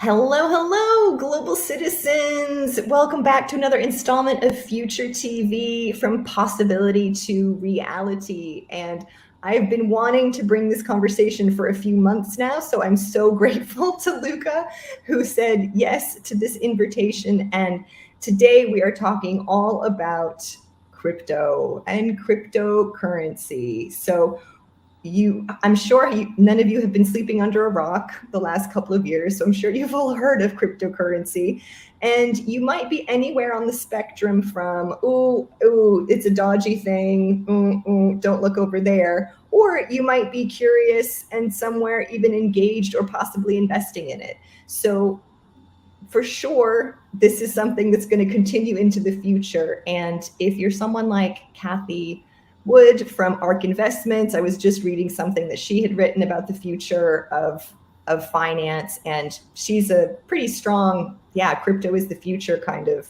Hello, hello, global citizens. Welcome back to another installment of Future TV, from possibility to reality. And I've been wanting to bring this conversation for a few months now, so I'm so grateful to Luca, who said yes to this invitation. And today we are talking all about crypto and cryptocurrency. So I'm sure none of you have been sleeping under a rock the last couple of years, so I'm sure you've all heard of cryptocurrency. And you might be anywhere on the spectrum from, ooh, it's a dodgy thing, don't look over there. Or you might be curious and somewhere even engaged or possibly investing in it. So for sure, this is something that's going to continue into the future. And if you're someone like Kathy Wood from ARK Investments, I was just reading something that she had written about the future of finance, and she's a pretty strong, crypto is the future kind of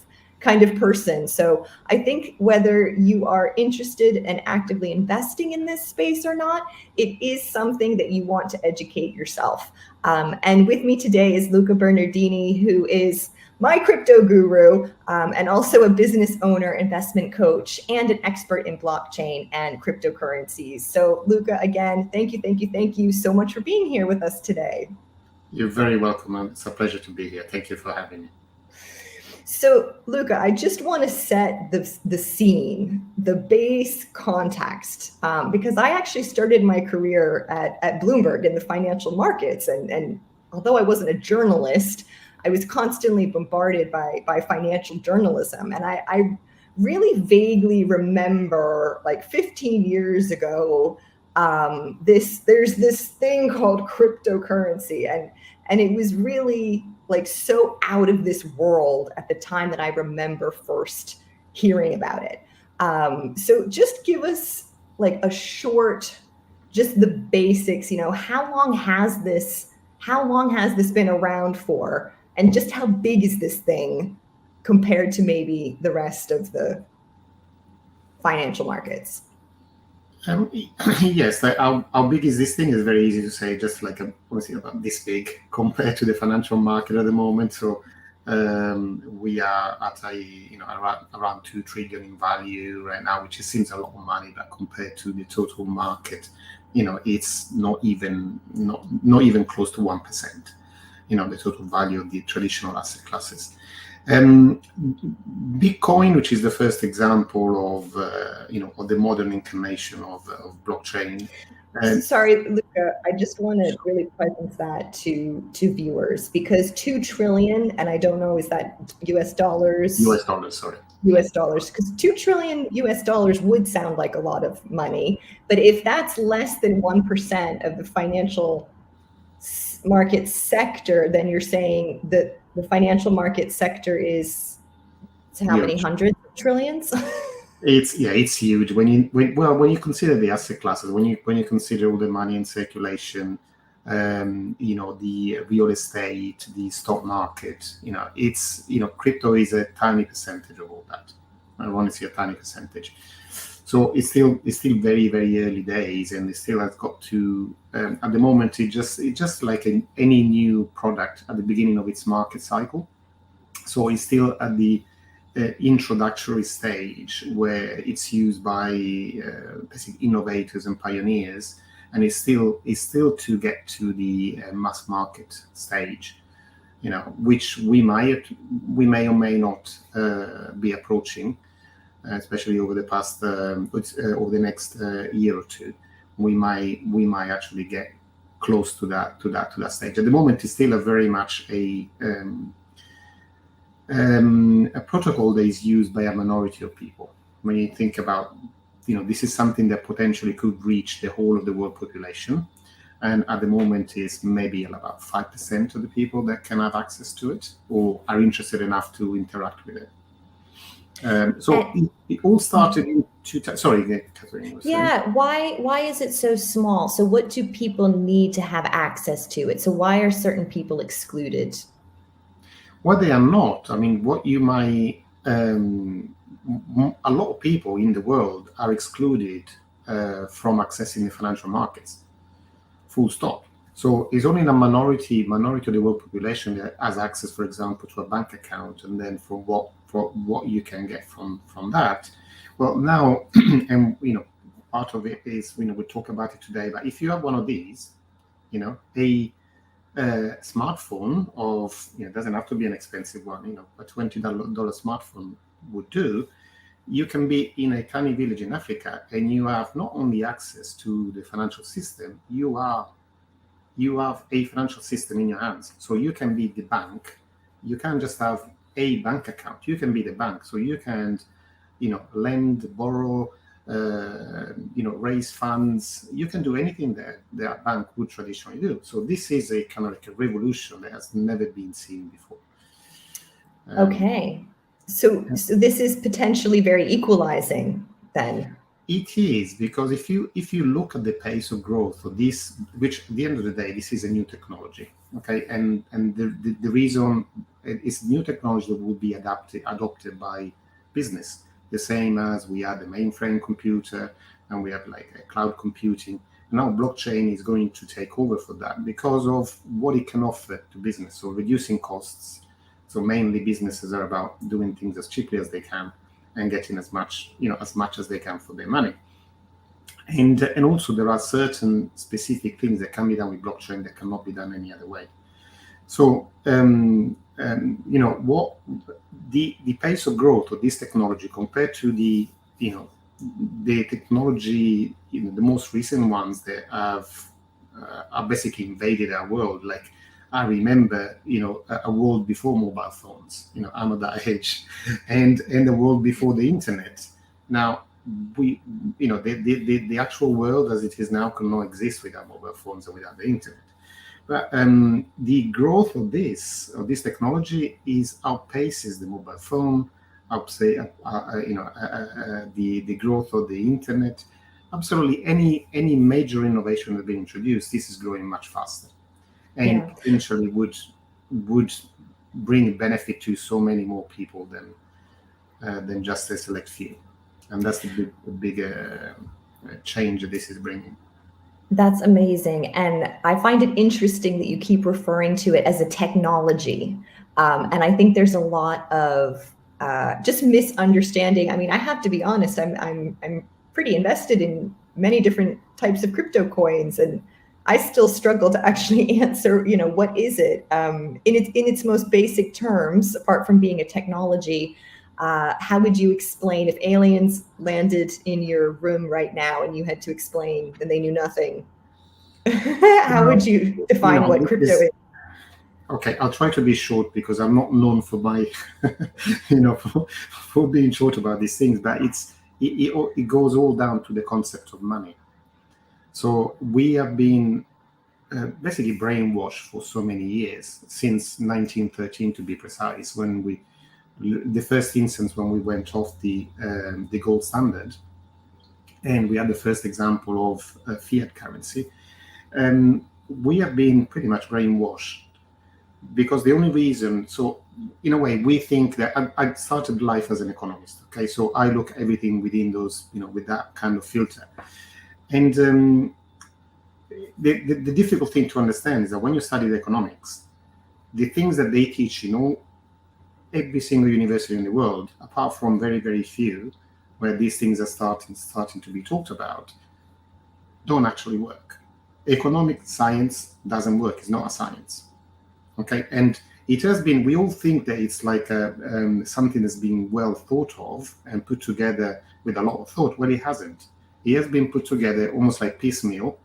person. So I think whether you are interested and actively investing in this space or not, it is something that you want to educate yourself. And with me today is Luca Bernardini, who is my crypto guru, and also a business owner, investment coach, and an expert in blockchain and cryptocurrencies. So Luca, again, thank you so much for being here with us today. You're very welcome, and it's a pleasure to be here. Thank you for having me. So, Luca, I just want to set the scene, the base context, because I actually started my career at Bloomberg in the financial markets. And although I wasn't a journalist, I was constantly bombarded by financial journalism. And I really vaguely remember, like 15 years ago, there's this thing called cryptocurrency. And it was really like so out of this world at the time that I remember first hearing about it. So just give us like a short, just the basics, how long has this been around for? And just how big is this thing compared to maybe the rest of the financial markets? Yes, how big is this thing is very easy to say, just like obviously about this big compared to the financial market at the moment. So we are at around 2 trillion in value right now, which seems a lot of money, but compared to the total market, it's not even close to 1%. The total value of the traditional asset classes. Bitcoin, which is the first example of the modern incarnation of blockchain. Sorry, Luca, I just want to really present that to viewers, because 2 trillion, and I don't know, is that US dollars? US dollars, sorry. US dollars, because 2 trillion US dollars would sound like a lot of money. But if that's less than 1% of the financial market sector, then you're saying that the financial market sector is how many hundreds of trillions? It's huge when you consider the asset classes, when you consider all the money in circulation, the real estate, the stock market, crypto is a tiny percentage of all that. I want to see a tiny percentage. So it's still very, very early days, and it still has got to at the moment it's just like any new product at the beginning of its market cycle. So it's still at the introductory stage where it's used by basic innovators and pioneers, and it's still to get to the mass market stage, which we may or may not be approaching, especially over the past over the next year or two. We might actually get close to that stage. At the moment, it's still a very much a protocol that is used by a minority of people. When you think about, this is something that potentially could reach the whole of the world population, and at the moment is maybe about 5% of the people that can have access to it or are interested enough to interact with it. It all started in sorry, Catherine. Yeah, why is it so small? So what do people need to have access to it? So why are certain people excluded? Well, they are not. I mean, what you might a lot of people in the world are excluded from accessing the financial markets. Full stop. So it's only a minority of the world population that has access, for example, to a bank account, and then for what you can get from that. Well, now, and part of it is we talk about it today. But if you have one of these, a smartphone of it doesn't have to be an expensive one. A $20 smartphone would do. You can be in a tiny village in Africa, and you have not only access to the financial system, you have a financial system in your hands. So you can be the bank. You can't just have a bank account. You can be the bank. So you can, lend, borrow, raise funds. You can do anything that a bank would traditionally do. So this is a kind of like a revolution that has never been seen before. Okay. So this is potentially very equalizing then. It is, because if you look at the pace of growth of this, which at the end of the day, this is a new technology, okay, and the reason it's new technology that will be adopted by business, the same as we had the mainframe computer and we have like cloud computing. Now blockchain is going to take over for that because of what it can offer to business. So reducing costs. So mainly businesses are about doing things as cheaply as they can and getting as much as they can for their money. And also there are certain specific things that can be done with blockchain that cannot be done any other way. So what the pace of growth of this technology compared to the technology, the most recent ones that are basically invaded our world. Like I remember, a world before mobile phones. I'm at that age, and the world before the internet. Now, the actual world as it is now cannot exist without mobile phones and without the internet. But the growth of this technology outpaces the mobile phone, the growth of the internet. Absolutely, any major innovation that has been introduced, this is growing much faster, and potentially would bring benefit to so many more people than just a select few. And that's the big change that this is bringing. That's amazing. And I find it interesting that you keep referring to it as a technology. And I think there's a lot of just misunderstanding. I mean, I have to be honest, I'm pretty invested in many different types of crypto coins, and I still struggle to actually answer, what is it in its most basic terms, apart from being a technology. How would you explain if aliens landed in your room right now and you had to explain and they knew nothing? How would you define what crypto is? Okay, I'll try to be short because I'm not known for my, for being short about these things. But it goes all down to the concept of money. So we have been basically brainwashed for so many years, since 1913 to be precise, when the first instance when we went off the gold standard, and we had the first example of fiat currency. We have been pretty much brainwashed, because the only reason, so in a way, we think that I started life as an economist. Okay, so I look at everything within those, with that kind of filter. And the difficult thing to understand is that when you study economics, the things that they teach, every single university in the world, apart from very, very few, where these things are starting to be talked about, don't actually work. Economic science doesn't work. It's not a science. Okay, and it has been. We all think that it's like something that's been well thought of and put together with a lot of thought. Well, it hasn't. It has been put together almost like piecemeal,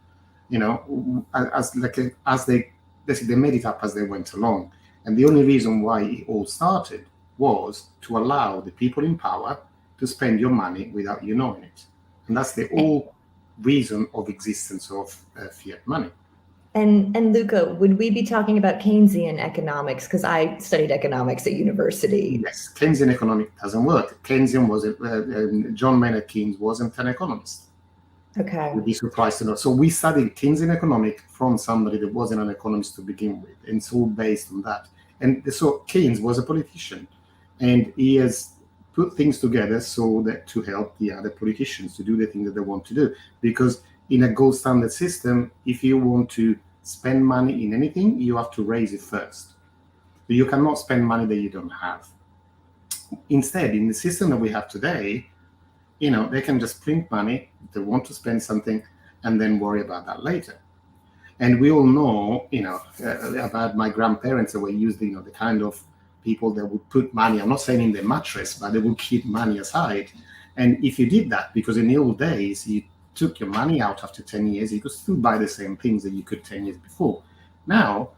as they made it up as they went along. And the only reason why it all started was to allow the people in power to spend your money without you knowing it. And that's the whole reason of existence of fiat money. And Luca, would we be talking about Keynesian economics? Because I studied economics at university. Yes, Keynesian economics doesn't work. John Maynard Keynes wasn't an economist. Okay. You'd be surprised to know. So we studied Keynesian economics from somebody that wasn't an economist to begin with, and it's all based on that. And so Keynes was a politician, and he has put things together so that to help the other politicians to do the thing that they want to do. Because in a gold standard system, if you want to spend money in anything, you have to raise it first. So you cannot spend money that you don't have. Instead, in the system that we have today, they can just print money, they want to spend something, and then worry about that later. And we all know, about my grandparents that were used, the kind of people that would put money, I'm not saying in their mattress, but they would keep money aside. And if you did that, because in the old days, you took your money out after 10 years, you could still buy the same things that you could 10 years before. Now,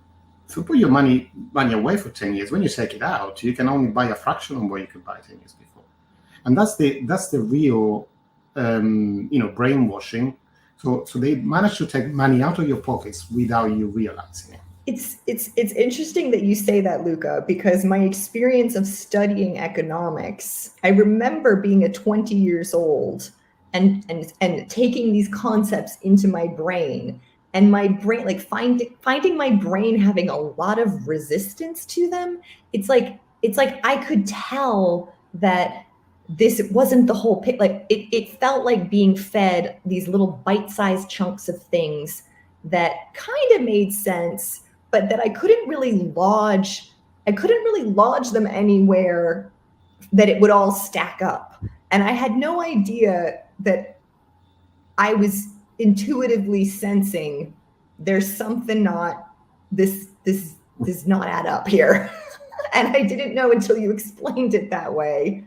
if you put your money away for 10 years, when you take it out, you can only buy a fraction of what you could buy 10 years before. And that's the real, brainwashing. So they manage to take money out of your pockets without you realizing it. It's interesting that you say that, Luca, because my experience of studying economics, I remember being at 20 years old and taking these concepts into my brain, and my brain, like finding my brain having a lot of resistance to them. It's like I could tell that this wasn't the whole picture. Like it felt like being fed these little bite-sized chunks of things that kind of made sense, but that I couldn't really lodge them anywhere that it would all stack up. And I had no idea that I was intuitively sensing there's something this does not add up here. And I didn't know until you explained it that way.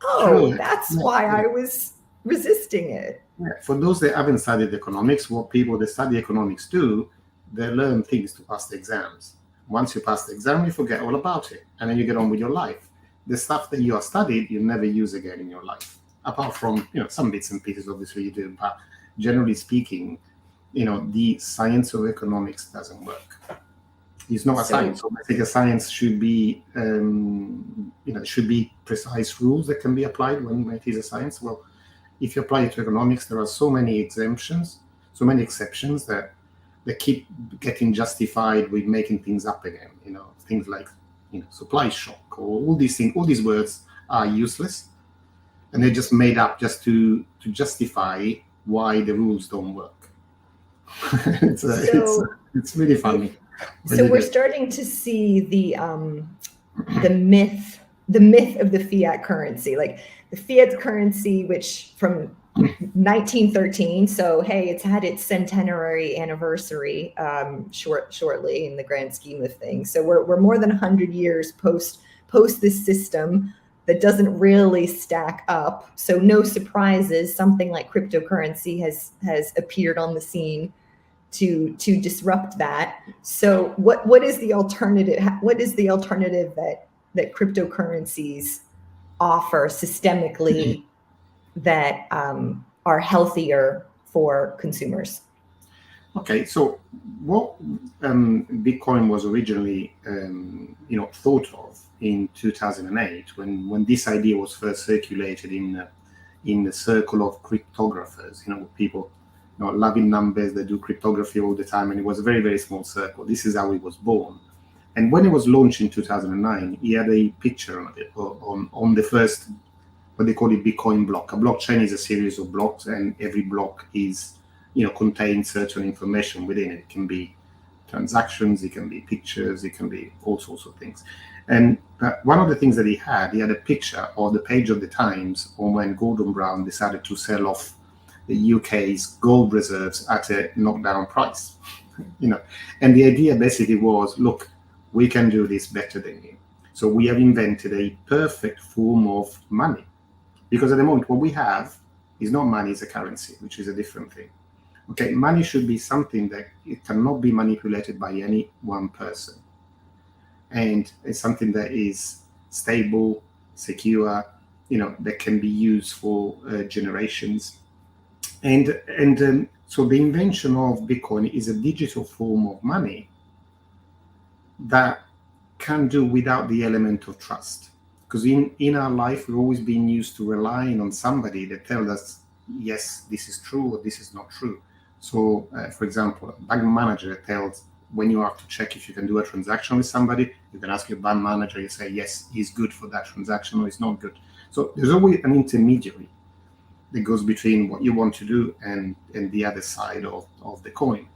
Oh, sure. That's why I was resisting it. Yeah. For those that haven't studied economics, what people that study economics do, they learn things to pass the exams. Once you pass the exam, you forget all about it, and then you get on with your life. The stuff that you have studied, you never use again in your life, apart from some bits and pieces. Obviously, you do, but generally speaking, the science of economics doesn't work. It's not a science. So I think a science should be, should be precise rules that can be applied when it is a science. Well, if you apply it to economics, there are so many exemptions, so many exceptions that they keep getting justified with making things up again. Things like supply shock, or all these things. All these words are useless, and they're just made up just to justify why the rules don't work. It's really funny. So we're starting to see the myth of the fiat currency, like the fiat currency, which from 1913. So hey, it's had its centenary anniversary shortly in the grand scheme of things. So we're more than 100 years post this system that doesn't really stack up. So no surprises, something like cryptocurrency has appeared on the scene to disrupt that. So what is the alternative? What is the alternative that cryptocurrencies offer systemically that are healthier for consumers? Okay, so what Bitcoin was originally thought of in 2008, when this idea was first circulated in the circle of cryptographers, people loving numbers, they do cryptography all the time, and it was a very, very small circle. This is how it was born. And when it was launched in 2009, he had a picture on it, on the first, what they call it, Bitcoin block. A blockchain is a series of blocks, and every block is, contains certain information within it. It can be transactions, it can be pictures, it can be all sorts of things. And one of the things that he had a picture of the page of the Times on when Gordon Brown decided to sell off the UK's gold reserves at a knockdown price, and the idea basically was, look, we can do this better than you. So we have invented a perfect form of money, because at the moment what we have is not money, it's a currency, which is a different thing. Okay, money should be something that it cannot be manipulated by any one person, and it's something that is stable, secure, that can be used for generations. And so the invention of Bitcoin is a digital form of money that can do without the element of trust. Because in our life, we've always been used to relying on somebody that tells us, yes, this is true or this is not true. So, for example, a bank manager tells, when you have to check if you can do a transaction with somebody, you can ask your bank manager, you say, yes, he's good for that transaction or he's not good. So there's always an intermediary that goes between what you want to do and the other side of the coin.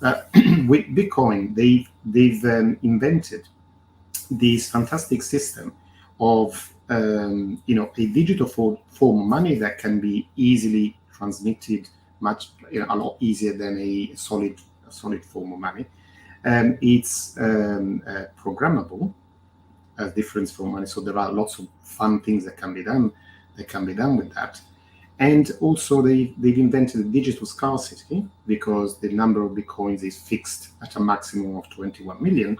With Bitcoin, they've invented this fantastic system of a digital form of money that can be easily transmitted, much a lot easier than a solid form of money. It's programmable, as different from money. So there are lots of fun things that can be done. With that. And also they've invented a digital scarcity, because the number of bitcoins is fixed at a maximum of 21 million.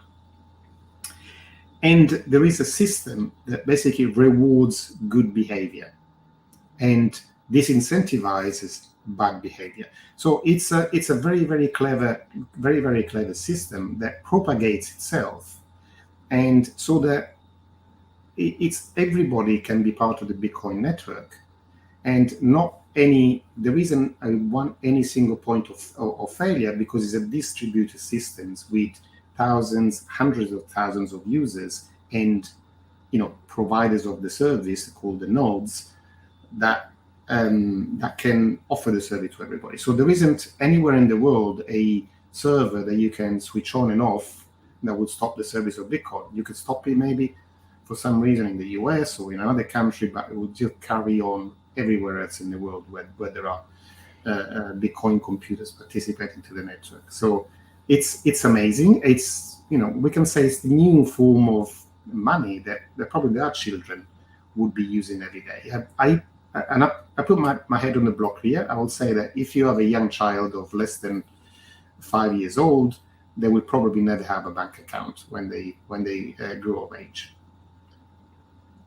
And there is a system that basically rewards good behavior and disincentivizes bad behavior. So it's a very, very clever system that propagates itself, and so that it's everybody can be part of the Bitcoin network, and there isn't any single point of failure, because it's a distributed systems with thousands, hundreds of thousands of users, and providers of the service called the nodes that can offer the service to everybody. So there isn't anywhere in the world a server that you can switch on and off that would stop the service of Bitcoin. You could stop it maybe for some reason in the US or in another country, but it would just carry on everywhere else in the world where there are Bitcoin computers participating to the network. So it's amazing. It's we can say it's the new form of money that probably our children would be using every day. I put my head on the block here. I would say that if you have a young child of less than 5 years old, they will probably never have a bank account when they grow of age.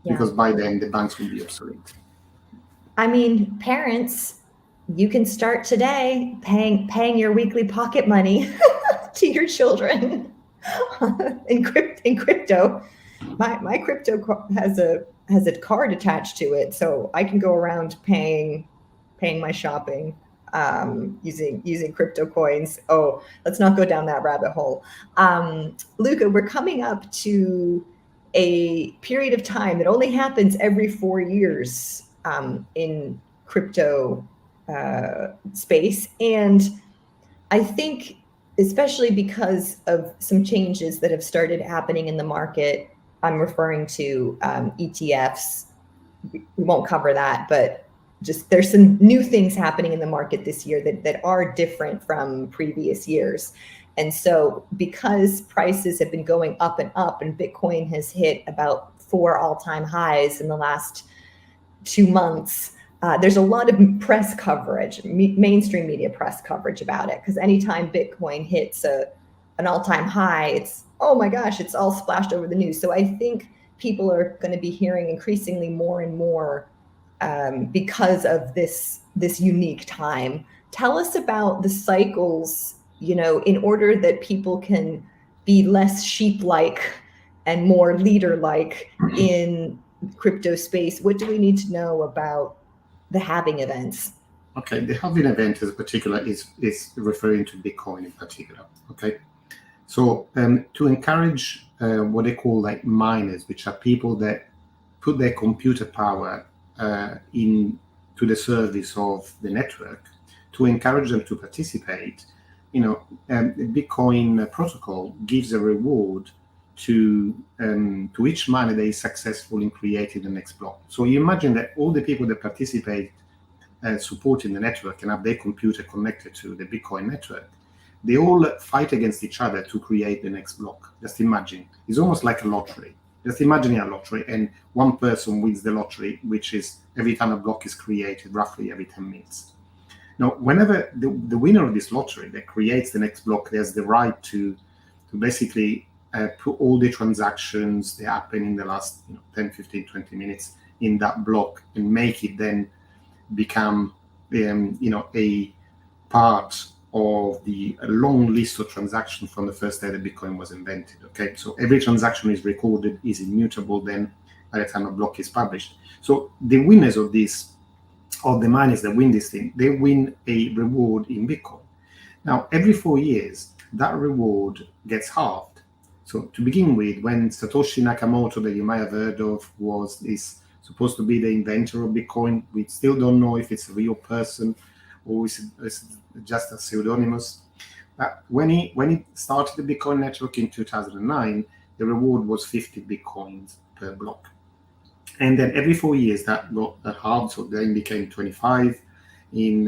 Yeah. Because by then the banks will be obsolete. I mean, parents, you can start today paying your weekly pocket money to your children in crypto. My crypto has a card attached to it, so I can go around paying my shopping using crypto coins. Oh, let's not go down that rabbit hole. Luca, we're coming up to a period of time that only happens every 4 years in crypto space. And I think, especially because of some changes that have started happening in the market, I'm referring to ETFs. We won't cover that, but just there's some new things happening in the market this year that are different from previous years. And so because prices have been going up and up, and Bitcoin has hit about 4 all-time highs in the last 2 months, there's a lot of press coverage, mainstream media press coverage about it, because anytime Bitcoin hits an all-time high, it's, oh my gosh, it's all splashed over the news. So I think people are going to be hearing increasingly more and more because of this unique time. Tell us about the cycles, in order that people can be less sheep-like and more leader-like in crypto space. What do we need to know about the halving events? Okay, the halving event in particular is referring to Bitcoin in particular. Okay, so to encourage what they call like miners, which are people that put their computer power into the service of the network, to encourage them to participate, the Bitcoin protocol gives a reward to each miner that is successful in creating the next block. So you imagine that all the people that participate supporting the network and have their computer connected to the Bitcoin network, they all fight against each other to create the next block. Just imagine. It's almost like a lottery. Just imagine a lottery, and one person wins the lottery, which is every time a block is created, roughly every 10 minutes. Now, whenever the winner of this lottery that creates the next block, there's the right to basically put all the transactions that happen in the last 10, 15, 20 minutes in that block, and make it then become a part of the long list of transactions from the first day that Bitcoin was invented. Okay, so every transaction is recorded, is immutable then by the time a block is published. So the winners of this, or the miners that win this thing, they win a reward in Bitcoin. Now, every 4 years, that reward gets halved. So to begin with, when Satoshi Nakamoto, that you might have heard of, is supposed to be the inventor of Bitcoin, we still don't know if it's a real person or is it just a pseudonymous. When it started the Bitcoin network in 2009, the reward was 50 Bitcoins per block. And then every 4 years that got halved, so then became 25 in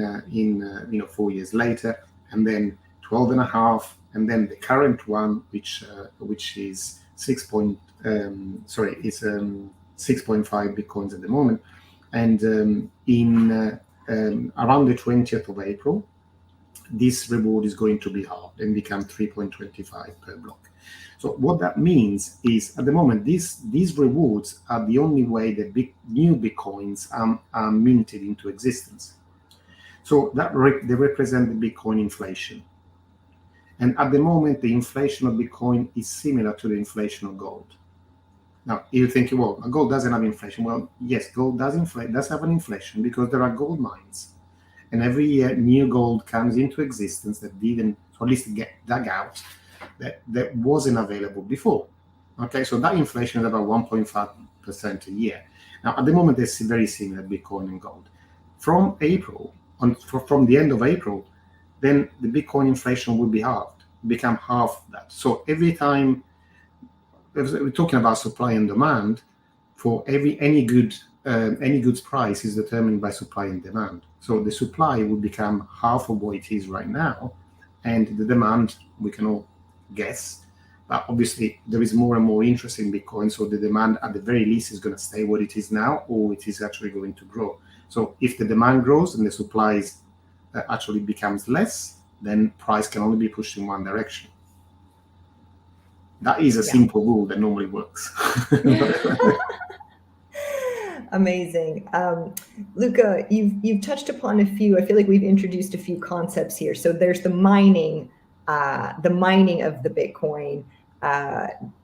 4 years later, and then 12 and a half, and then the current one, which is 6.5 Bitcoins at the moment. And in around the 20th of April, this reward is going to be halved and become 3.25 per block. So what that means is, at the moment, these rewards are the only way that new Bitcoins are minted into existence. So they represent the Bitcoin inflation. And at the moment, the inflation of Bitcoin is similar to the inflation of gold. Now, you're thinking, well, gold doesn't have inflation. Well, yes, gold does have an inflation because there are gold mines. And every year, new gold comes into existence that didn't, or at least get dug out, that wasn't available before. Okay, so that inflation is about 1.5% a year. Now, at the moment, there's very similar Bitcoin and gold. From the end of April, then the Bitcoin inflation will be halved, become half that. So every time we're talking about supply and demand, for any goods price is determined by supply and demand. So the supply will become half of what it is right now, and the demand we can all guess. But obviously, there is more and more interest in Bitcoin, so the demand at the very least is going to stay what it is now, or it is actually going to grow. So if the demand grows and the supply actually becomes less, then price can only be pushed in one direction. That is a simple rule that normally works. Amazing. Luca, you've touched upon a few. I feel like we've introduced a few concepts here. So there's the mining of the Bitcoin.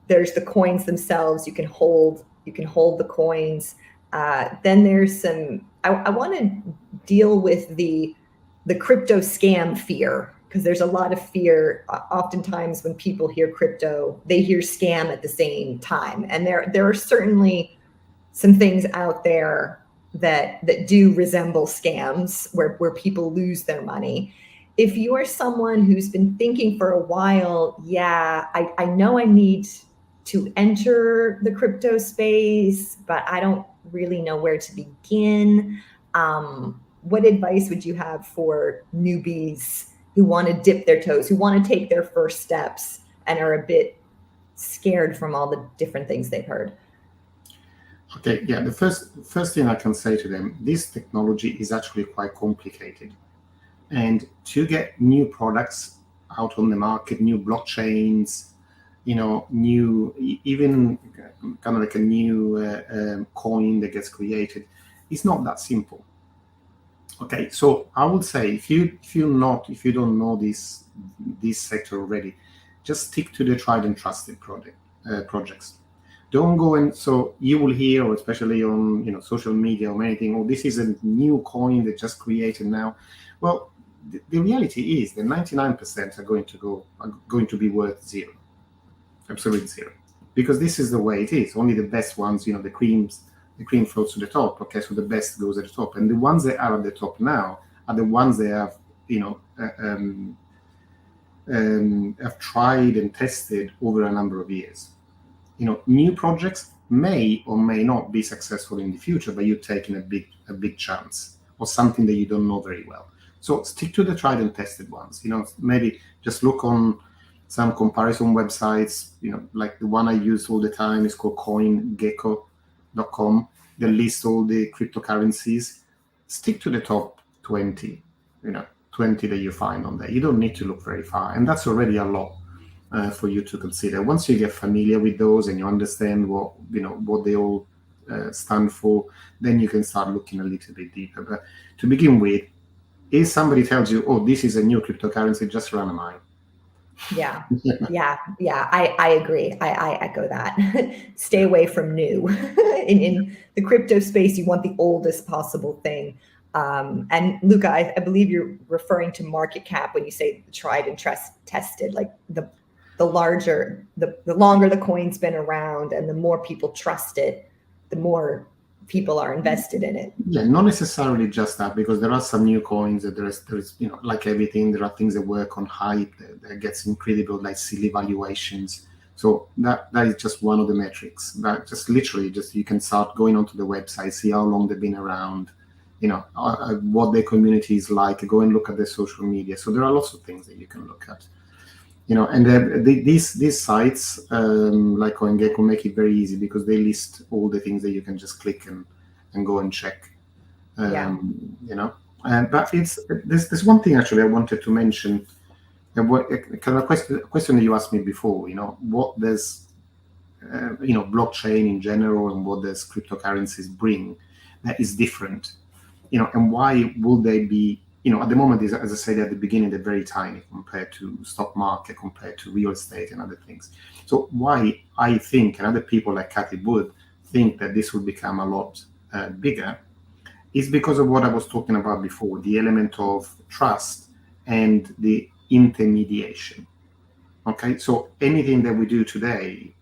There's the coins themselves. You can hold the coins. Then there's some. I want to deal with the crypto scam fear, because there's a lot of fear. Oftentimes, when people hear crypto, they hear scam at the same time, and there are certainly some things out there that do resemble scams where people lose their money. If you are someone who's been thinking for a while, I know I need to enter the crypto space, but I don't really know where to begin. What advice would you have for newbies who want to dip their toes, who want to take their first steps and are a bit scared from all the different things they've heard? Okay, yeah, the first thing I can say to them, this technology is actually quite complicated. And to get new products out on the market, new blockchains, even kind of like a new coin that gets created, it's not that simple. Okay, so I would say if you don't know this sector already, just stick to the tried and trusted projects. Don't go and so you will hear, or especially on social media or anything, oh, this is a new coin that just created now. Well, the reality is that 99% are going to be worth zero, absolute zero, because this is the way it is. Only the best ones, the cream floats to the top. Okay, so the best goes at the top, and the ones that are at the top now are the ones that have tried and tested over a number of years. New projects may or may not be successful in the future, but you're taking a big chance or something that you don't know very well. So stick to the tried and tested ones. Maybe just look on some comparison websites. Like the one I use all the time is called CoinGecko.com. They list all the cryptocurrencies. Stick to the top 20. 20 that you find on there. You don't need to look very far, and that's already a lot. For you to consider. Once you get familiar with those and you understand what they all stand for, then you can start looking a little bit deeper. But to begin with, if somebody tells you, "Oh, this is a new cryptocurrency," just run a mile. Yeah. I agree. I echo that. Stay away from new. In the crypto space, you want the oldest possible thing. And Luca, I believe you're referring to market cap when you say tried and tested, like the longer the coin's been around and the more people trust it, the more people are invested in it. Yeah, not necessarily just that, because there are some new coins that there is like everything, there are things that work on hype that gets incredible, like silly valuations. So that is just one of the metrics. That just literally just you can start going onto the website, see how long they've been around, what their community is like, go and look at their social media. So there are lots of things that you can look at. And these sites like CoinGecko make it very easy, because they list all the things that you can just click and go and check. But there's one thing actually I wanted to mention. Kind of question that you asked me before. What does blockchain in general and what does cryptocurrencies bring that is different? And why will they be? At the moment, as I said at the beginning, they're very tiny compared to stock market, compared to real estate and other things. So why I think, and other people like Cathy Wood think that this will become a lot bigger, is because of what I was talking about before, the element of trust and the intermediation. Okay, so anything that we do today,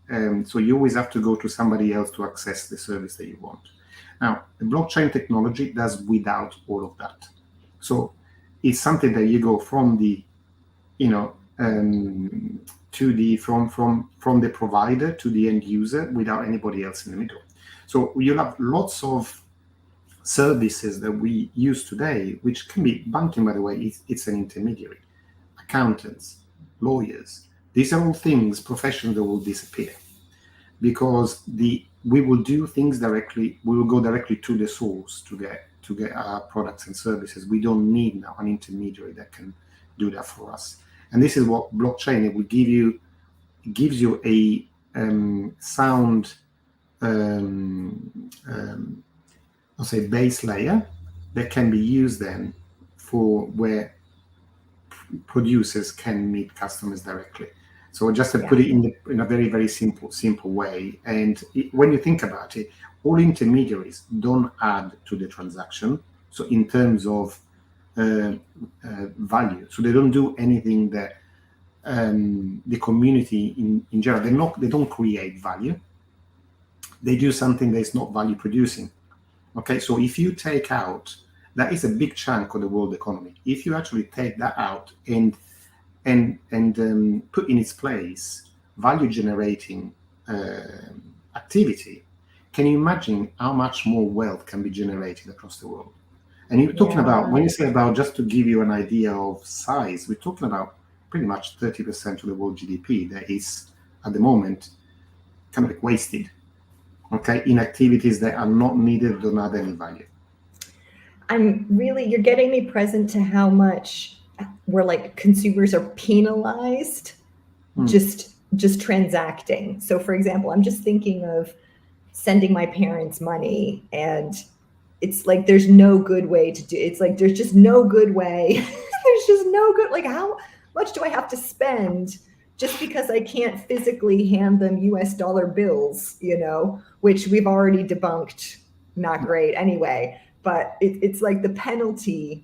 so you always have to go to somebody else to access the service that you want. Now, the blockchain technology does without all of that. So it's something that you go from the, to the from the provider to the end user without anybody else in the middle. So you'll have lots of services that we use today, which can be banking, by the way, it's an intermediary, accountants, lawyers. These are all things, professions that will disappear, because we will do things directly. We will go directly to the source to get our products and services. We don't need now an intermediary that can do that for us. And this is what blockchain, it will gives you a sound, I'll say, base layer that can be used then for where producers can meet customers directly. So just to put it in a very, very simple way. And when you think about it, all intermediaries don't add to the transaction. So in terms of value, so they don't do anything that the community in general, they don't create value. They do something that is not value producing. Okay, so if you take out, that is a big chunk of the world economy. If you actually take that out and put in its place value generating activity, can you imagine how much more wealth can be generated across the world? And you're talking about, when you say about, just to give you an idea of size, we're talking about pretty much 30% of the world GDP that is at the moment kind of like wasted, okay, in activities that are not needed, don't add any value. You're getting me present to how much we're like consumers are penalized just transacting. So for example, I'm just thinking of sending my parents money, and it's like there's no good way to do it. It's like there's just no good way. There's just no good, like how much do I have to spend just because I can't physically hand them US dollar bills, which we've already debunked, not great anyway. But it's like the penalties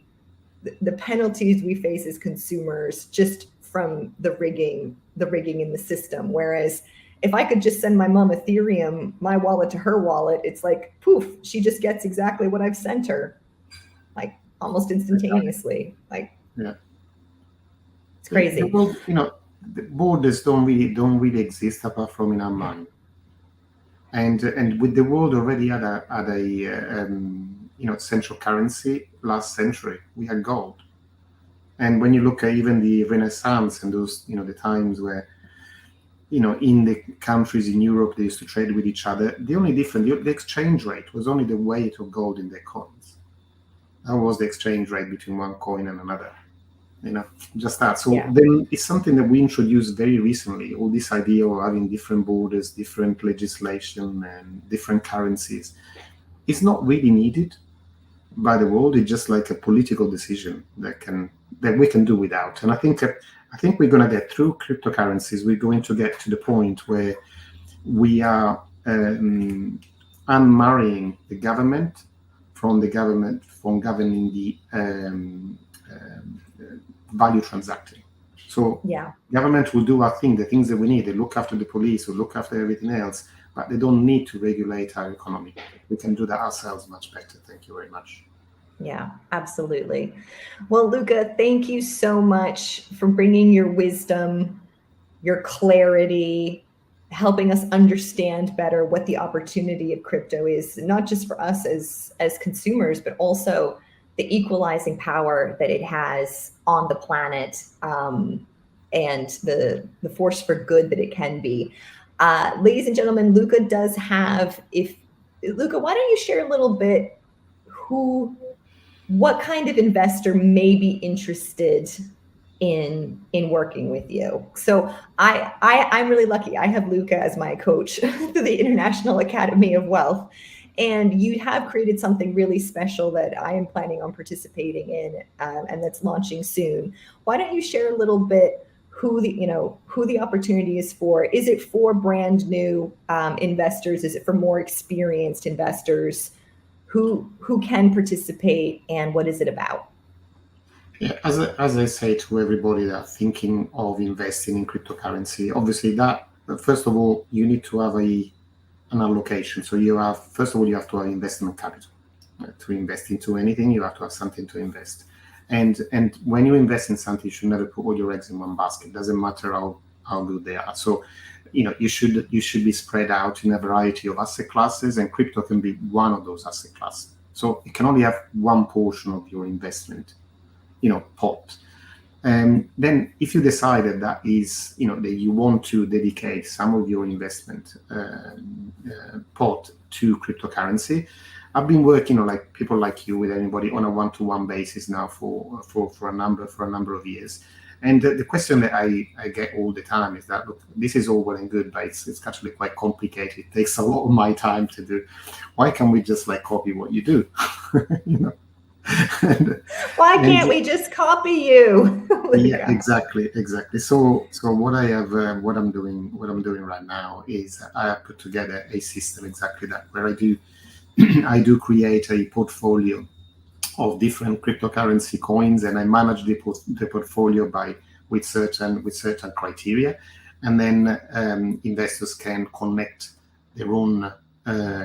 we face as consumers just from the rigging in the system. Whereas if I could just send my mom Ethereum, my wallet to her wallet, it's like poof, she just gets exactly what I've sent her, like almost instantaneously. Like, yeah, it's crazy. Well, the borders don't really exist apart from in our mind. And with the world already at a central currency last century, we had gold. And when you look at even the Renaissance and those, the times where, in the countries in Europe, they used to trade with each other, the only difference, the exchange rate was only the weight of gold in their coins. That was the exchange rate between one coin and another, just that. So then it's something that we introduced very recently, all this idea of having different borders, different legislation, and different currencies. It's not really needed by the world. It's just like a political decision that we can do without. And I think we're going to get through cryptocurrencies. We're going to get to the point where we are unmarrying the government from governing the value transacting. So government will do our thing, the things that we need. They look after the police, will look after everything else. but they don't need to regulate our economy. We can do that ourselves much better. Thank you very much. Yeah, absolutely. Well, Luca, thank you so much for bringing your wisdom, your clarity, helping us understand better what the opportunity of crypto is, not just for us as consumers, but also the equalizing power that it has on the planet, and the force for good that it can be. Ladies and gentlemen, Luca does have, Luca, why don't you share a little bit what kind of investor may be interested in working with you? So I'm really lucky. I have Luca as my coach through the International Academy of Wealth, and you have created something really special that I am planning on participating in, and that's launching soon. Why don't you share a little bit who the opportunity is for? Is it for brand new investors? Is it for more experienced investors? Who can participate, and what is it about? Yeah, as I say to everybody that are thinking of investing in cryptocurrency, obviously that first of all you need to have an allocation. So you have first of all you have to have investment capital. To invest into anything, you have to have something to invest. And when you invest in something, you should never put all your eggs in one basket. Doesn't matter how good they are. So you should be spread out in a variety of asset classes, and crypto can be one of those asset classes. So you can only have one portion of your investment pot. And then if you decided that is that you want to dedicate some of your investment pot to cryptocurrency, I've been working on people like you with anybody on a one-to-one basis now for a number of years. And the question that I get all the time is that, look, this is all well and good, but it's actually quite complicated. It takes a lot of my time to do. Why can't we just copy what you do? Why can't we just copy you? Yeah, exactly. So what I'm doing right now is I have put together a system exactly that, where I do create a portfolio of different cryptocurrency coins, and I manage the portfolio with certain criteria, and then investors can connect their own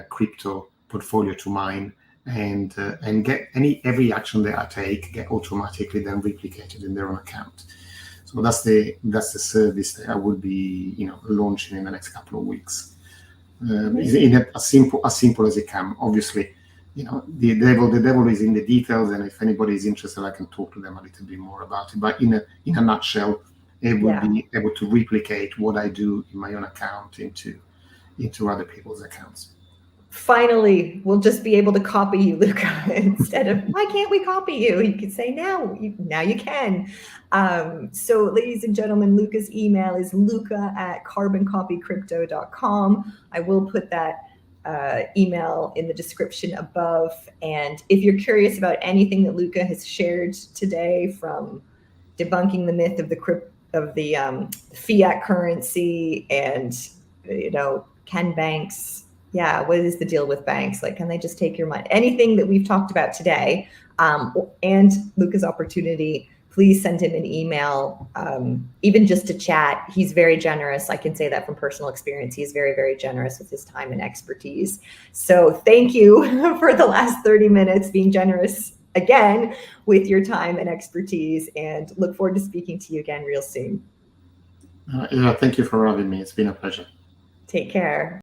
crypto portfolio to mine, and get every action that I take get automatically then replicated in their own account. So that's the service that I would be launching in the next couple of weeks. As simple as it can. Obviously, the devil is in the details, and if anybody is interested, I can talk to them a little bit more about it. But in a nutshell, it would be able to replicate what I do in my own account into other people's accounts. Finally, we'll just be able to copy you, Luca, instead of why can't we copy you? You could say now you can. So ladies and gentlemen, Luca's email is luca@carboncopycrypto.com. I will put that email in the description above. And if you're curious about anything that Luca has shared today, from debunking the myth of the fiat currency, and can banks, what is the deal with banks? Can they just take your money? Anything that we've talked about today, and Luca's opportunity, please send him an email, even just to chat. He's very generous. I can say that from personal experience. He's very, very generous with his time and expertise. So thank you for the last 30 minutes being generous again with your time and expertise, and look forward to speaking to you again real soon. Thank you for having me. It's been a pleasure. Take care.